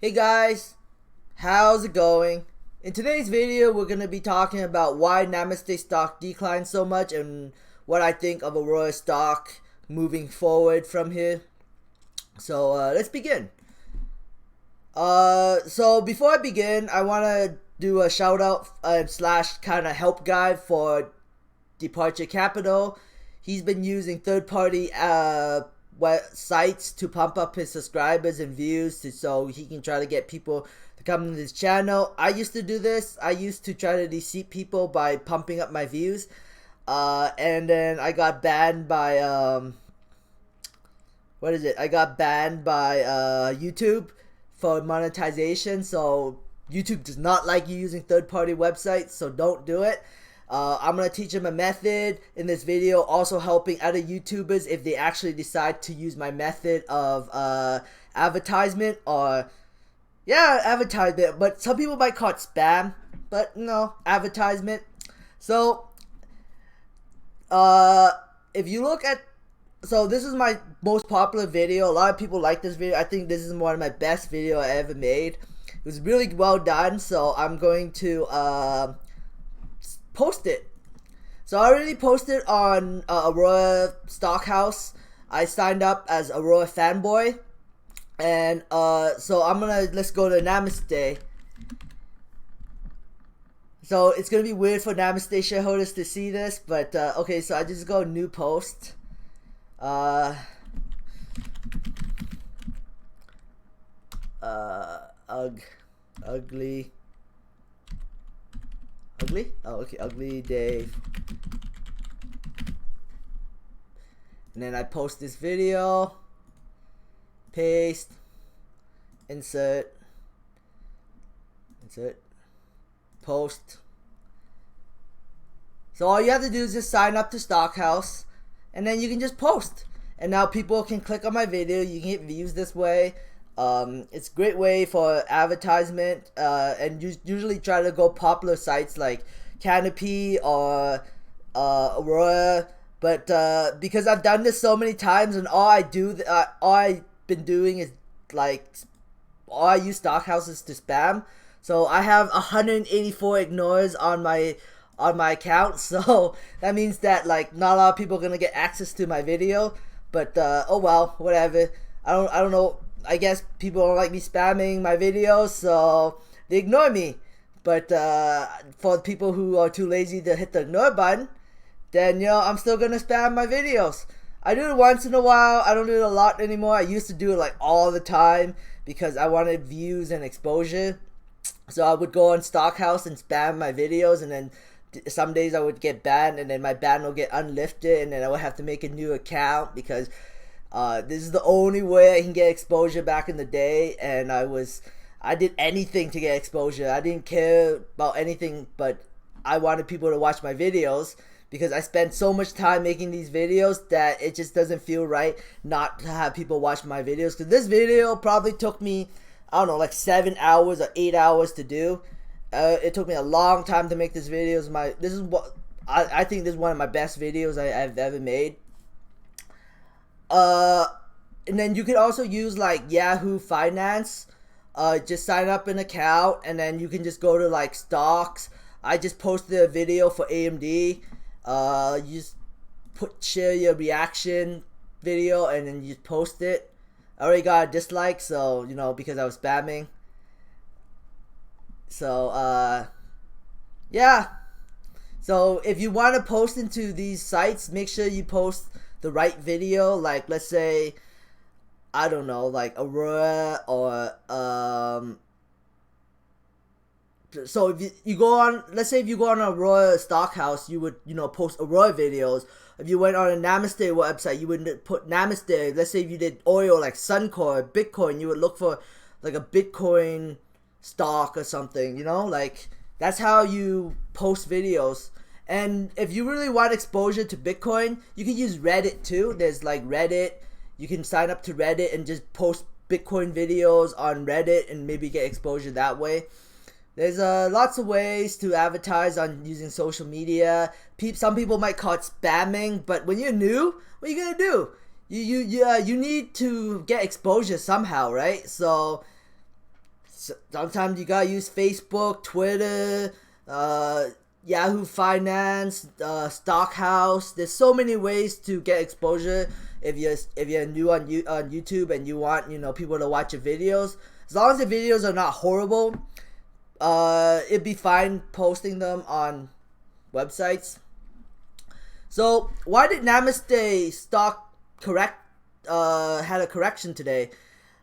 Hey guys, how's it going? In today's video, we're going to be talking about why Namaste stock declined so much and what I think of Aurora stock moving forward from here. So let's begin. So before I begin, I want to do a shout out slash kind of help guide for Departure Capital. He's been using third-party sites to pump up his subscribers and views so he can try to get people to come to his channel. I used to do this. I used to try to deceive people by pumping up my views. And then I got banned by I got banned by YouTube for monetization. So YouTube does not like you using third-party websites, so don't do it. I'm going to teach him a method in this video, also helping other YouTubers if they actually decide to use my method of advertisement advertisement, but some people might call it spam, but no, advertisement. So, if you look at, so this is my most popular video. A lot of people like this video. I think this is one of my best video I ever made. It was really well done, so I'm going to, post it. So I already posted on Aurora Stockhouse. I signed up as Aurora fanboy, and so let's go to Namaste. So it's gonna be weird for Namaste shareholders to see this, but okay. So I just go new post. Ugly. Oh, okay. Ugly day. And then I post this video. Paste. Insert. Post. So all you have to do is just sign up to Stockhouse, and then you can just post. And now people can click on my video. You can get views this way. It's a great way for advertisement, and usually try to go popular sites like Canopy or Aurora, but because I've done this so many times, and all I've been doing is all I use Stockhouses to spam. So I have 184 ignores on my account, so that means that not a lot of people are gonna get access to my video. But oh well, whatever. I don't know. I guess people don't like me spamming my videos, so they ignore me. But for people who are too lazy to hit the ignore button, then I'm still gonna spam my videos. I do it once in a while. I don't do it a lot anymore. I used to do it all the time because I wanted views and exposure. So I would go on Stockhouse and spam my videos, and then some days I would get banned, and then my ban will get unlifted, and then I would have to make a new account because this is the only way I can get exposure back in the day, and I did anything to get exposure. I didn't care about anything, but I wanted people to watch my videos because I spent so much time making these videos that it just doesn't feel right not to have people watch my videos. Because this video probably took me, I don't know, 7 hours or 8 hours to do. It took me a long time to make this video. I think this is one of my best videos I've ever made. And then you could also use Yahoo Finance. Just sign up an account, and then you can just go to stocks. I just posted a video for AMD. You just share your reaction video, and then you just post it. I already got a dislike, so because I was spamming. So yeah. So if you want to post into these sites, make sure you post the right video. Let's say, I don't know, Aurora or so if you go on, let's say if you go on Aurora Stockhouse, you would post Aurora videos. If you went on a Namaste website, you would put Namaste. Let's say if you did oil Suncore, Bitcoin, you would look for a Bitcoin stock or something, that's how you post videos. And if you really want exposure to Bitcoin, you can use Reddit too. There's Reddit. You can sign up to Reddit and just post Bitcoin videos on Reddit and maybe get exposure that way. There's lots of ways to advertise on using social media. Some people might call it spamming, but when you're new, what are you gonna do? You need to get exposure somehow, right? So sometimes you gotta use Facebook, Twitter, Yahoo Finance, Stockhouse. There's so many ways to get exposure if you're new on YouTube and you want people to watch your videos. As long as the videos are not horrible, it'd be fine posting them on websites. So why did Namaste stock had a correction today?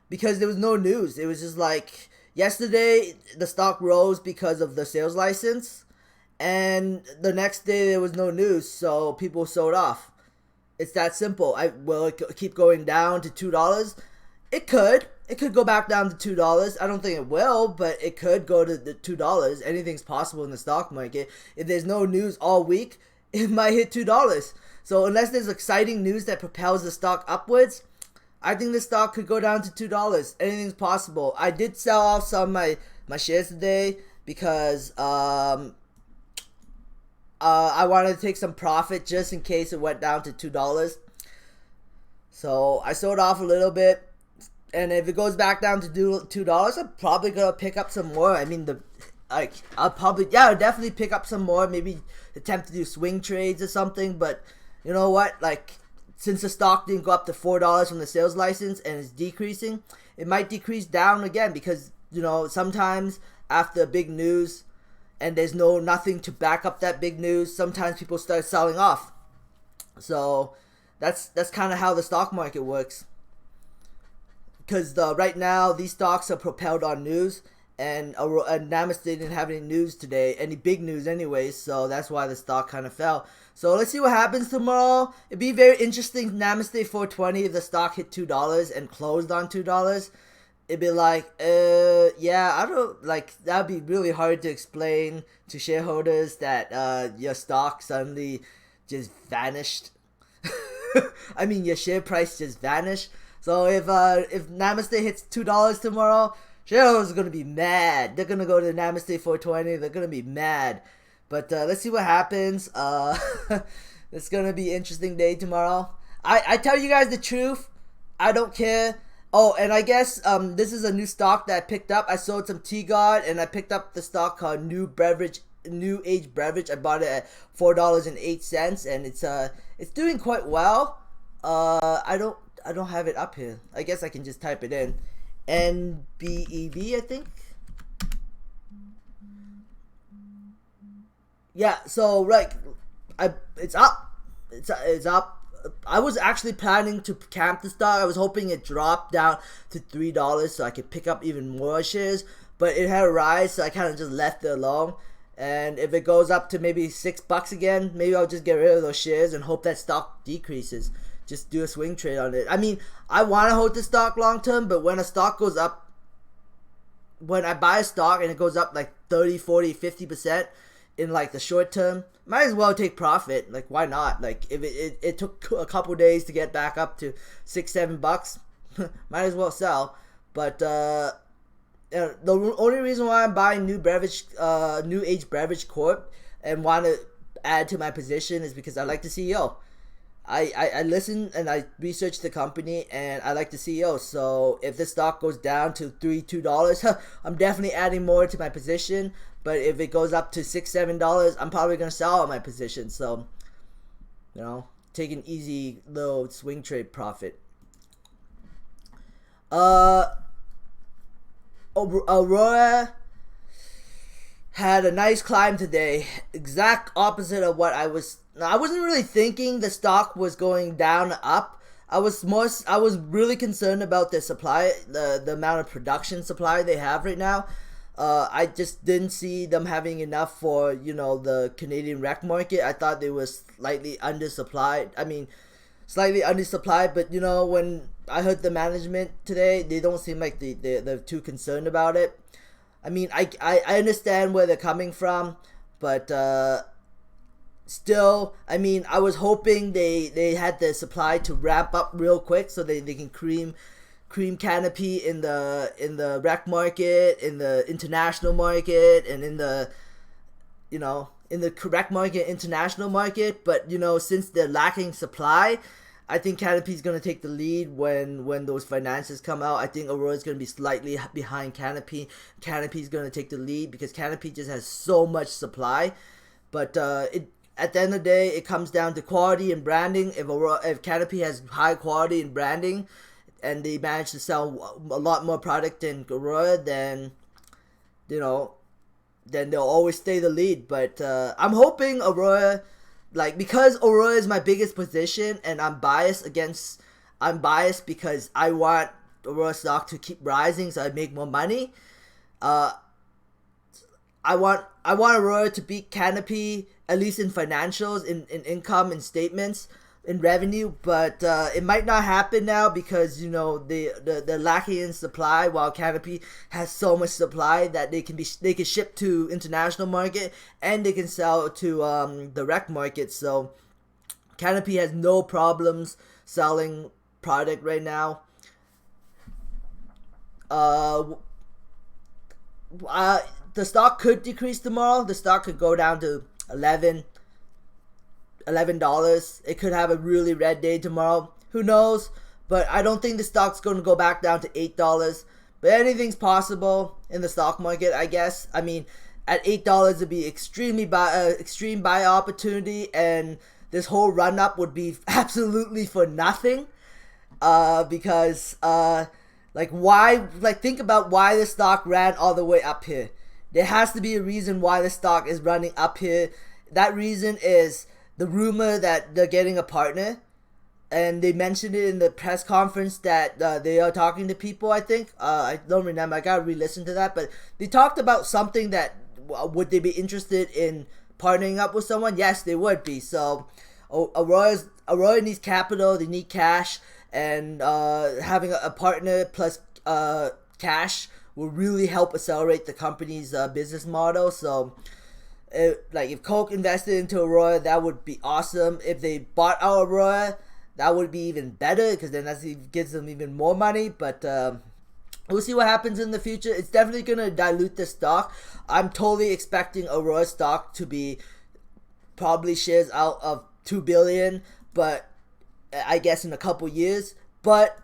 Because there was no news. It was just like yesterday the stock rose because of the sales license, and the next day there was no news, so people sold off. It's that simple. Will it keep going down to $2? It could. It could go back down to $2. I don't think it will, but it could go to the $2. Anything's possible in the stock market. If there's no news all week, it might hit $2. So unless there's exciting news that propels the stock upwards, I think the stock could go down to $2. Anything's possible. I did sell off some of my shares today because I wanted to take some profit just in case it went down to $2. So I sold off a little bit. And if it goes back down to $2, I'm probably gonna pick up some more. I mean, I'll definitely pick up some more. Maybe attempt to do swing trades or something. But you know what? Like, since the stock didn't go up to $4 from the sales license and it's decreasing, it might decrease down again because sometimes after big news and there's nothing to back up that big news, sometimes people start selling off. So that's kind of how the stock market works. Because right now these stocks are propelled on news, and Namaste didn't have any news today, any big news anyways, so that's why the stock kind of fell. So let's see what happens tomorrow. It'd be very interesting, Namaste 420, if the stock hit $2 and closed on $2. It'd be like, I don't, like, that'd be really hard to explain to shareholders that your stock suddenly just vanished. I mean, your share price just vanished. So if Namaste hits $2 tomorrow, shareholders are gonna be mad. They're gonna go to Namaste 420. They're gonna be mad. But let's see what happens. It's gonna be an interesting day tomorrow. I tell you guys the truth. I don't care. Oh, and I guess this is a new stock that I picked up. I sold some Tea God, and I picked up the stock called New Age Beverage. I bought it at $4.08, and it's doing quite well. I don't have it up here. I guess I can just type it in. NBEV, I think. Yeah, so it's up. It's up. I was actually planning to camp the stock. I was hoping it dropped down to $3 so I could pick up even more shares, but it had a rise, so I kind of just left it alone. And if it goes up to maybe $6 again, maybe I'll just get rid of those shares and hope that stock decreases. Just do a swing trade on it. I mean, I want to hold the stock long term, but when a stock goes up, when I buy a stock and it goes up like 30, 40, 50% in like the short term, might as well take profit. Like, why not? Like, if it took a couple days to get back up to $6-7, might as well sell. But the only reason why I'm buying New Age Beverage Corp and want to add to my position is because I like the CEO. I listen and I research the company, and I like the CEO. So if the stock goes down to $2, I'm definitely adding more to my position. But if it goes up to $6-7, I'm probably gonna sell out my position. So, take an easy little swing trade profit. Aurora had a nice climb today. Exact opposite of what I wasn't really thinking the stock was going down up. I was really concerned about the supply, the amount of production supply they have right now. I just didn't see them having enough for, the Canadian rec market. I thought they were slightly undersupplied. But when I heard the management today, they don't seem like they're too concerned about it. I mean, I understand where they're coming from, but still, I mean, I was hoping they had the supply to ramp up real quick so they can cream canopy in the rec market, in the international market, and in the rec market, international market. But since they're lacking supply, I think Canopy's gonna take the lead when those finances come out. I think Aurora's gonna be slightly behind Canopy. Canopy's gonna take the lead because Canopy just has so much supply. But at the end of the day, it comes down to quality and branding. If Canopy has high quality and branding, and they manage to sell a lot more product than Aurora, then then they'll always stay the lead. But I'm hoping Aurora, because Aurora is my biggest position, and I'm biased because I want Aurora stock to keep rising so I make more money. I want Aurora to beat Canopy, at least in financials, in income and statements, in revenue, but it might not happen now because they're lacking in supply, while Canopy has so much supply that they can ship to international market and they can sell to direct market. So Canopy has no problems selling product right now. The stock could decrease tomorrow. The stock could go down to $11. It could have a really red day tomorrow. Who knows? But I don't think the stock's going to go back down to $8. But anything's possible in the stock market, I guess. I mean, at $8 it'd be extreme buy opportunity, and this whole run up would be absolutely for nothing. Because think about why the stock ran all the way up here. There has to be a reason why the stock is running up here. That reason is the rumor that they're getting a partner, and they mentioned it in the press conference that they are talking to people. I think I don't remember. I gotta re-listen to that, but they talked about something that would they be interested in partnering up with someone? Yes, they would be. So Aurora needs capital. They need cash, and having a partner plus cash will really help accelerate the company's business model. So if Coke invested into Aurora, that would be awesome. If they bought out Aurora, that would be even better, because then that gives them even more money. But we'll see what happens in the future. It's definitely going to dilute the stock. I'm totally expecting Aurora stock to be probably shares out of 2 billion, but I guess in a couple years. But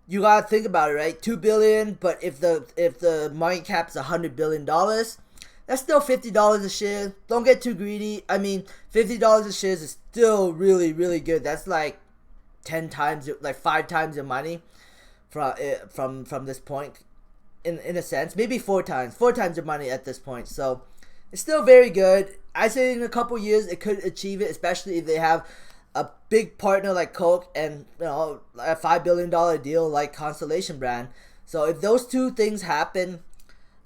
you gotta think about it, right? 2 billion, but if the market cap is $100 billion, that's still $50 a share. Don't get too greedy. I mean, $50 a share is still really, really good. That's like 5 times your money from this point, in a sense. Maybe 4 times your money at this point. So it's still very good. I say in a couple years it could achieve it, especially if they have a big partner like Coke and a $5 billion deal like Constellation Brand. So if those two things happen,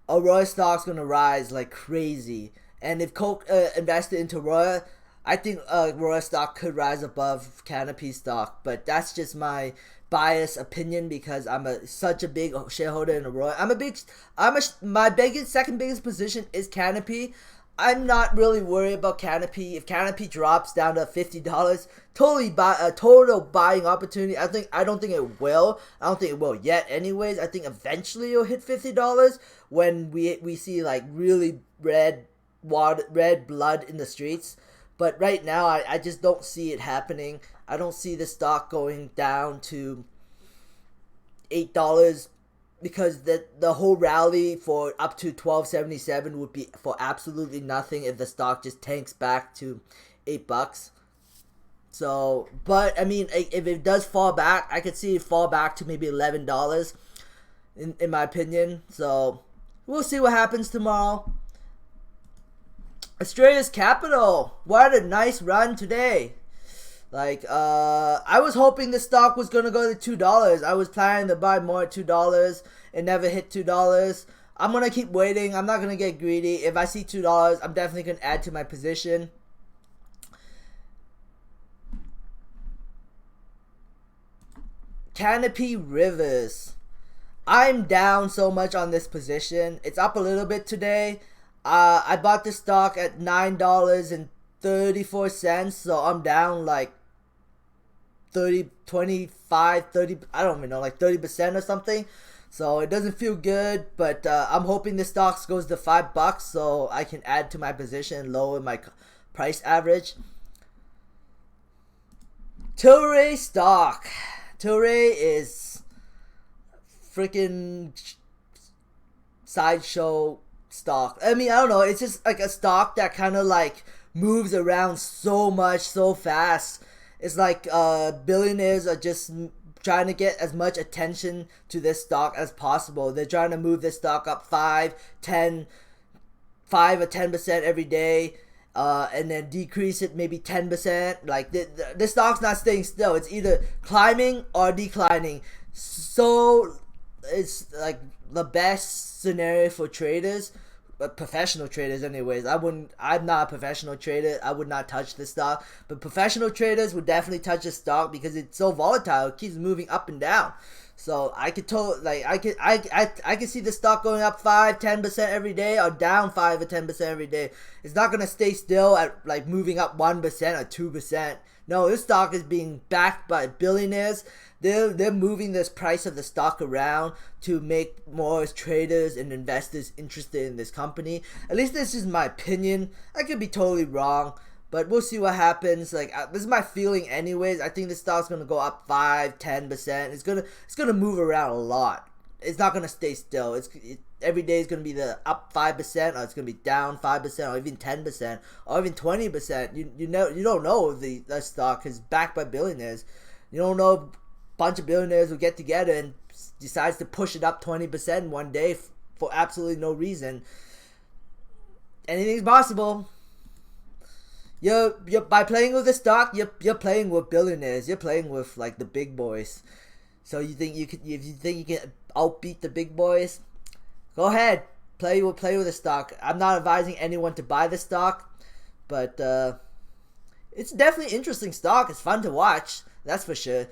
Aurora stock's gonna rise like crazy. And if Coke invested into Aurora, I think Aurora stock could rise above Canopy stock. But that's just my biased opinion because I'm such a big shareholder in Aurora. My second biggest position is Canopy. I'm not really worried about Canopy. If Canopy drops down to $50, total buying opportunity. I don't think it will. I don't think it will yet. Anyways, I think eventually it'll hit $50 when we see like really red blood in the streets. But right now, I just don't see it happening. I don't see the stock going down to $8. Because the whole rally for up to $12.77 would be for absolutely nothing if the stock just tanks back to $8. So, but I mean, if it does fall back, I could see it fall back to maybe $11, in my opinion. So we'll see what happens tomorrow. Australia's capital. What a nice run today. I was hoping the stock was gonna go to $2. I was planning to buy more at $2. It never hit $2. I'm gonna keep waiting. I'm not gonna get greedy. If I see $2, I'm definitely gonna add to my position. Canopy Rivers. I'm down so much on this position. It's up a little bit today. I bought the stock at $9.34, so I'm down like 30, 25, 30, I don't even know, like 30% or something. So it doesn't feel good, but I'm hoping the stock goes to $5 so I can add to my position and lower my price average. Tilray stock. Tilray is freaking sideshow stock. I mean, I don't know. It's just like a stock that kind of like moves around so much, so fast. It's like billionaires are just trying to get as much attention to this stock as possible. They're trying to move this stock up 5 or 10% every day, and then decrease it maybe 10%. Like the stock's not staying still. It's either climbing or declining. So it's like the best scenario for traders, professional traders anyways. I'm not a professional trader. I would not touch this stock, but professional traders would definitely touch this stock because it's so volatile. It keeps moving up and down. So I could I could see the stock going up 5-10% every day, or down 5 or 10% every day. It's not gonna stay still at like moving up 1% or 2%. No, this stock is being backed by billionaires. They're moving this price of the stock around to make more traders and investors interested in this company. At least this is my opinion. I could be totally wrong, but we'll see what happens. Like this is my feeling anyways. I think the stock's gonna go up 5-10%. It's gonna move around a lot. It's not gonna stay still. Every day is gonna be the up 5%, or it's gonna be down 5%, or even 10%, or even 20%. You don't know if the stock is backed by billionaires. You don't know if a bunch of billionaires will get together and decides to push it up 20% one day for absolutely no reason. Anything's possible. You're by playing with the stock, you're playing with billionaires. You're playing with like the big boys. So if you think you can outbeat the big boys, go ahead, play with the stock. I'm not advising anyone to buy the stock, but it's definitely interesting stock. It's fun to watch, that's for sure.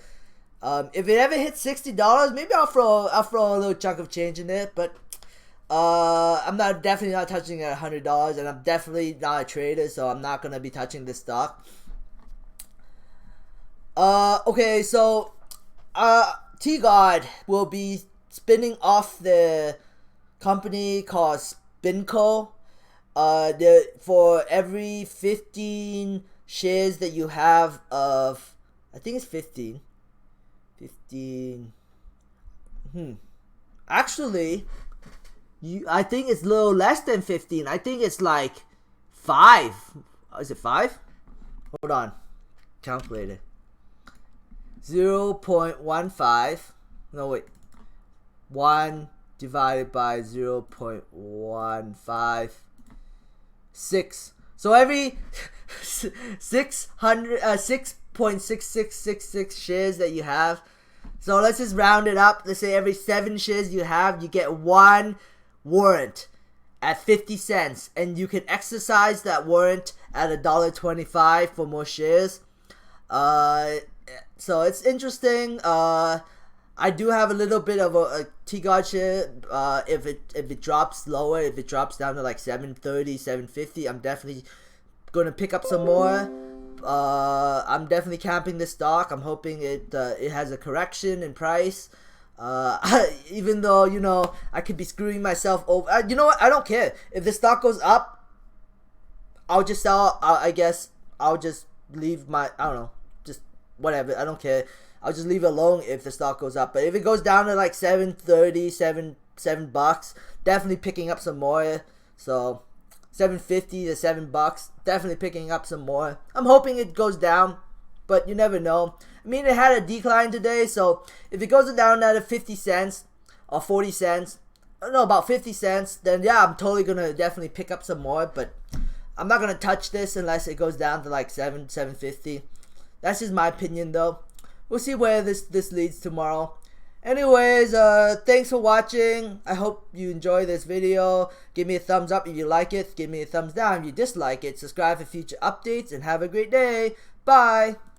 If it ever hits $60, maybe I'll throw a little chunk of change in it. But I'm definitely not touching it at $100, and I'm definitely not a trader, so I'm not gonna be touching this stock. Okay, so T-God will be spinning off the company called Spinco. For every 15 shares that you have of, I think it's 15. Actually, I think it's a little less than 15. I think it's like 5. Is it 5? Hold on. Calculator. 0.15. No, wait. 1 divided by 0.15. 6. So every 6.6666 shares that you have. So let's just round it up. Let's say every 7 shares you have, you get 1 warrant at 50 cents, and you can exercise that warrant at $1.25 for more shares. So it's interesting. I do have a little bit of a T-God share. If it drops lower, if it drops down to like 730, 750, I'm definitely gonna pick up some more. I'm definitely camping this stock. I'm hoping it has a correction in price. Even though, you know, I could be screwing myself over. You know what? I don't care. If the stock goes up, I'll just sell. I guess I'll just leave my, I don't know, just whatever. I don't care. I'll just leave it alone if the stock goes up. But if it goes down to like $7.30, $7, definitely picking up some more. So $7.50 to $7, definitely picking up some more. I'm hoping it goes down, but you never know. I mean, it had a decline today, so if it goes down to 50 cents or 40 cents, I don't know, about 50 cents, then yeah, I'm totally gonna definitely pick up some more. But I'm not gonna touch this unless it goes down to like $7.50. That's just my opinion, though. We'll see where this leads tomorrow. Anyways, thanks for watching. I hope you enjoy this video. Give me a thumbs up if you like it. Give me a thumbs down if you dislike it. Subscribe for future updates, and have a great day. Bye.